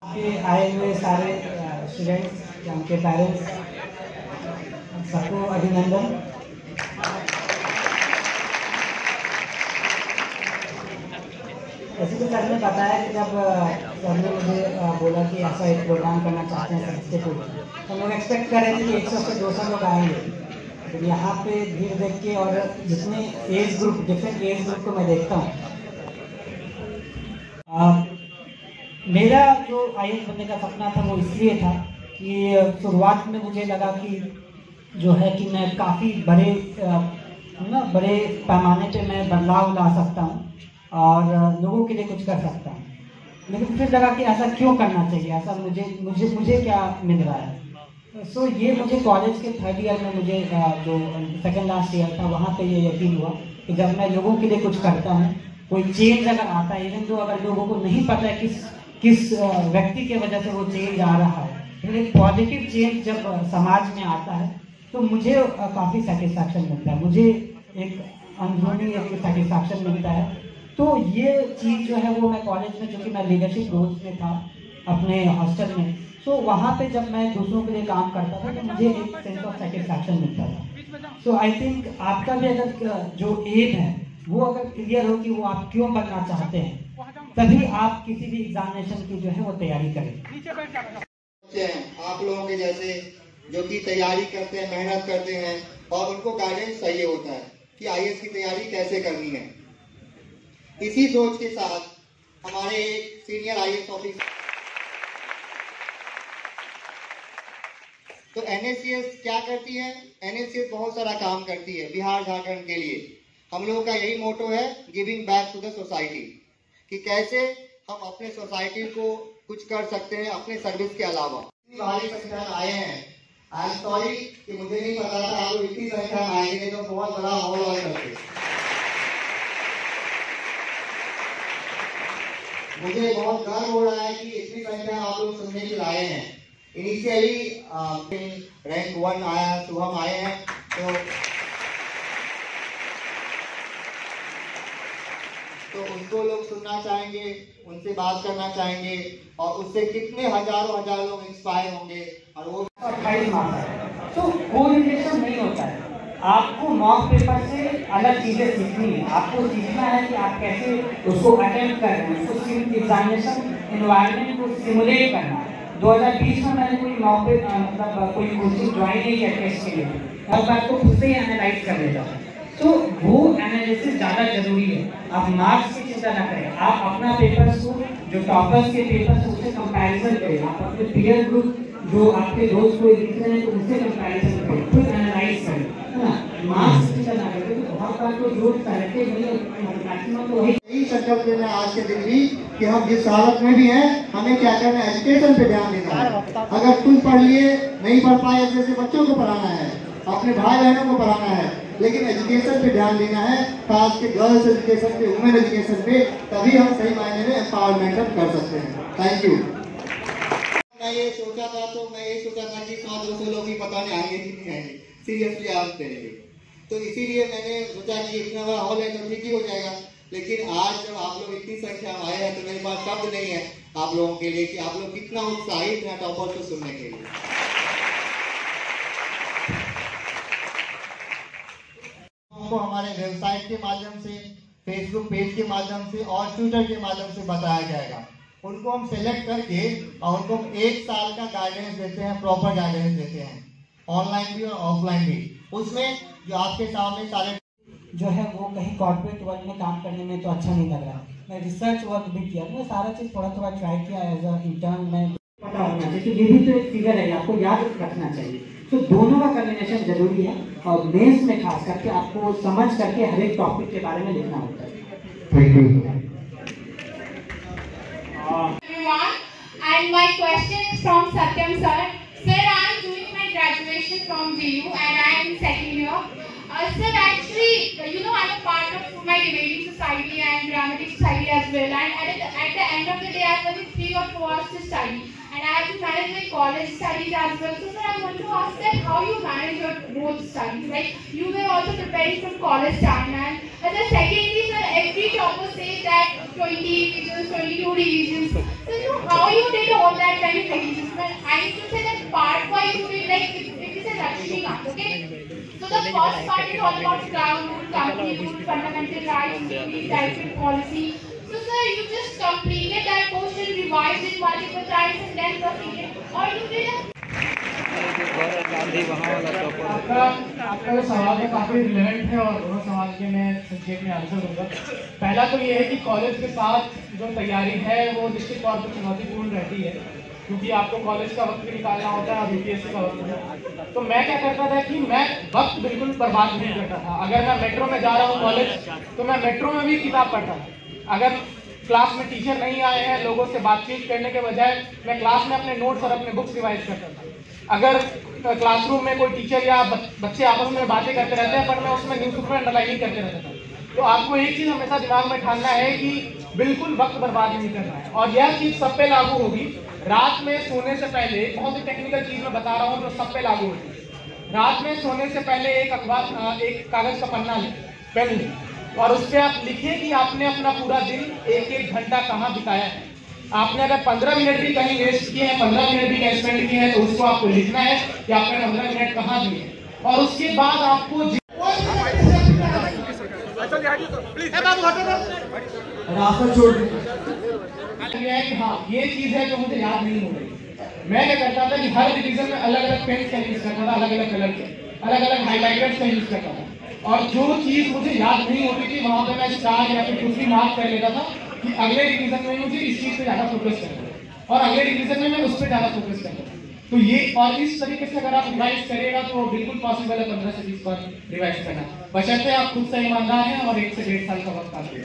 के आए हुए सारे स्टूडेंट्स, उनके पेरेंट्स, सबको अभिनंदन। जैसे कि सर ने बताया कि जब सर ने मुझे बोला कि ऐसा एक प्रोग्राम करना चाहते हैं संस्कृत को, तो हम लोग एक्सपेक्ट कर रहे थे कि 100 से 200 लोग आएंगे। तो यहाँ पे भीड़ देख के और जितने age group, different age group को मैं देखता हूँ, मेरा जो IAS बनने का सपना था वो इसलिए था कि शुरुआत में मुझे लगा कि जो है कि मैं काफ़ी बड़े पैमाने पे मैं बदलाव ला सकता हूँ और लोगों के लिए कुछ कर सकता हूँ। लेकिन फिर लगा कि ऐसा क्यों करना चाहिए, ऐसा मुझे क्या मिल रहा है। सो ये मुझे कॉलेज के 3rd ईयर में मुझे जो सेकेंड लास्ट ईयर था वहाँ पे ये यकीन हुआ कि जब मैं लोगों के लिए कुछ करता हूँ, कोई चेंज अगर आता है, इवन तो अगर लोगों को नहीं पता है किस व्यक्ति के वजह से वो चेंज आ रहा है, लेकिन एक पॉजिटिव चेंज जब समाज में आता है तो मुझे काफ़ी सेटिस्फैक्शन मिलता है, मुझे एक अंदरूनी एक सेटिस्फैक्शन मिलता है। तो ये चीज़ जो है वो मैं कॉलेज में, जो कि मैं लीडरशिप रोल्स में था अपने हॉस्टल में, तो वहाँ पे जब मैं दूसरों के लिए काम करता था तो मुझे एक सेंस ऑफ सेटिस्फैक्शन मिलता था। सो आई थिंक आपका भी अगर जो एम है वो अगर क्लियर हो कि वो आप क्यों बनना चाहते हैं, तभी आप किसी भी एग्जामिनेशन की जो है वो तैयारी करें। आप लोगों के जैसे जो कि तैयारी करते हैं, मेहनत करते हैं और उनको गाइडेंस चाहिए होता है कि IAS की तैयारी कैसे करनी है। इसी सोच के साथ हमारे एक सीनियर IAS ऑफिसर, तो NSCS क्या करती है? NSCS बहुत सारा काम करती है बिहार झारखंड के लिए। हम लोगों का यही मोटो है, giving back to the society, कि कैसे हम अपने सोसाइटी को कुछ कर सकते हैं अपने सर्विस के अलावा। भारी संख्या में आए हैं, आई एम सॉरी कि मुझे नहीं पता था आप लोग इतनी संख्या में आएंगे, तो बहुत बड़ा हॉल और करते। मुझे बहुत गर्व हो रहा है कि इतनी संख्या आप लोग सुनने के लिए आए हैं। इनिशियली रैंक 1 आया, शुभम आए हैं, तो उनको लोग सुनना चाहेंगे, उनसे बात करना चाहेंगे और उससे कितने हजारों लोग इंस्पायर होंगे। और वो 28 मार्क्स है, तो कोरिलेशन नहीं होता है। आपको मॉक पेपर से अलग चीज़ें सीखनी है, आपको सीखना है कि आप कैसे उसको अटेम्प्ट कर रहे हैं, उसको एग्जामिनेशन इन्वायरमेंट को सिमुलेट करना है। 2020 में मैंने कोई मॉक पेपर मतलब कोई कोचिंग ज्वाइन नहीं किया टेस्ट के लिए, और बात को खुद से ही एनालाइज कर लेता हूँ। तो वो एनालिसिस ज़्यादा जरूरी है। आप मार्क्स की चिंता ना करें, आप अपना पेपर को जो टॉपर्स के पेपर से उससे कंपैरिजन करें, आप अपने पीयर ग्रुप जो आपके दोस्त को दिख रहे हैं तो उससे कंपैरिजन करें, खुद एनालाइज करें, है ना। मार्क्स की चिंता ना करें, क्योंकि बहुत बार तो जो सेलेक्टेड नहीं, मैक्सिमम तो यही संकल्प लेना आज के दिन भी कि हम जिस हालत में भी हैं, हमें क्या करना है, एजुकेशन पे ध्यान देना है। अगर तुम पढ़ लिए, नहीं पढ़ पाए, जैसे बच्चों को पढ़ाना है, अपने भाई बहनों को पढ़ाना है, लेकिन एजुकेशन पे ध्यान देना है, खास के गर्ल्स एजुकेशन पे, वुमेन एजुकेशन पे, तभी हम सही मायने में एम्पावरमेंट कर सकते हैं। Thank you. मैं ये सोचा था कि 100-200 लोग ही पता नहीं आएंगे कि नहीं आएंगे, सीरियसली आप देंगे, तो इसीलिए मैंने सोचा कि इतना बड़ा हॉल है तो ठीक ही हो जाएगा। लेकिन आज जब आप लोग इतनी संख्या में आए हैं तो मेरे पास शब्द नहीं है आप लोगों के लिए कि आप लोग कितना उत्साहित हैं टॉपर को सुनने के लिए। को हमारे वेबसाइट के माध्यम से, फेसबुक पेज के माध्यम से और ट्विटर के माध्यम से बताया जाएगा। उनको हम सेलेक्ट करके और उनको 1 साल का गाइडेंस देते हैं, प्रॉपर गाइडेंस देते हैं, ऑनलाइन भी और ऑफलाइन भी। उसमें जो आपके सामने सारे जो है वो कहीं कॉर्पोरेट वर्ल्ड में काम करने में तो अच्छा नहीं लग रहा। मैं रिसर्च वर्क भी किया, मैं सारा चीज़ थोड़ा ट्राई किया एज अ इंटर्न में। पता होना चाहिए कि ये भी तो एक फिगर है, आपको याद रखना चाहिए। तो दोनों का कॉम्बिनेशन जरूरी है, और मेंस में खास करके आपको समझ करके हर एक टॉपिक के बारे में लिखना होता है। Thank you. And my question is from Satyam sir. Sir, I am doing my graduation from JU and I am in 2nd year. Sir, actually, I'm a part of my debating society and dramatic society as well. And at the end of the day, I have only 3 or 4 hours to study. And I have to manage my college studies as well. So, sir, I want to ask that how you manage your both studies. Like, you were also preparing from college time. And the secondly, sir, every topper says that 20 revisions, 22 revisions. So, how you did all in reducement, I need to say that part wise you will like it is a Lakshmikant, okay? So the first part is all about ground rule, company rule, fundamental rights, duty, typing policy. So sir, you just completed that portion, revised it multiple times and then proceeded, or you did a आपका जो सवाल है काफ़ी relevant है और दोनों सवाल के मैं संक्षेप में आंसर दूंगा। पहला तो ये है कि कॉलेज के साथ जो तैयारी है वो निश्चित तौर पर चुनौतीपूर्ण रहती है, क्योंकि आपको कॉलेज का वक्त भी निकालना होता है और यूपीएससी का वक्त भी। तो मैं क्या करता था कि मैं वक्त बिल्कुल बर्बाद नहीं करता था। अगर मैं मेट्रो में जा रहा हूँ कॉलेज तो मैं मेट्रो में भी किताब पढ़ता था। अगर क्लास में टीचर नहीं आए हैं, लोगों से बातचीत करने के बजाय मैं क्लास में अपने नोट्स और अपने बुक्स रिवाइज करता था। अगर क्लासरूम में कोई टीचर या बच्चे आपस में बातें करते रहते हैं पर मैं उसमें न्यूज़पेपर अंडरलाइनिंग करते रहता था। तो आपको एक चीज़ हमेशा दिमाग में ठानना है कि बिल्कुल वक्त बर्बाद नहीं करना है, और यह चीज़ सब पे लागू होगी। रात में सोने से पहले बहुत ही टेक्निकल चीज़ मैं बता रहा हूँ जो सब पे लागू होगी। रात में सोने से पहले एक कागज़ का पन्ना लें, पेन लें, और उस पर आप लिखें कि आपने अपना पूरा दिन एक एक घंटा कहाँ बिताया है। आपने अगर 15 मिनट भी कहीं वेस्ट किए हैं, 15 मिनट भी कहीं स्पेंड किए हैं, तो उसको आपको लिखना है कि आपने 15 मिनट कहाँ दिए, और उसके बाद आपको रास्ता छोड़ है कि हाँ ये चीज़ है जो मुझे याद नहीं हो रही। मैं क्या करता था कि हर रिवीजन में अलग अलग पेन का यूज़ करता था, अलग अलग कलर के, अलग अलग हाईलाइटर्स का यूज़ करता था, और जो चीज़ मुझे याद नहीं होती थी वहाँ पे मैं स्टार या फिर कुछ भी मार्क कर लेता था कि अगले रिवीजन में मुझे इस चीज़ पे ज़्यादा फोकस करना है और अगले रिवीजन में मैं उस पर ज़्यादा फोकस करना है। तो ये और इस तरीके से अगर आप रिवाइज करेगा तो बिल्कुल पॉसिबल है 15 से 20 बार रिवाइज करना, बशर्ते आप खुद से ईमानदार हैं और 1 से 1.5 साल का वक्त आपके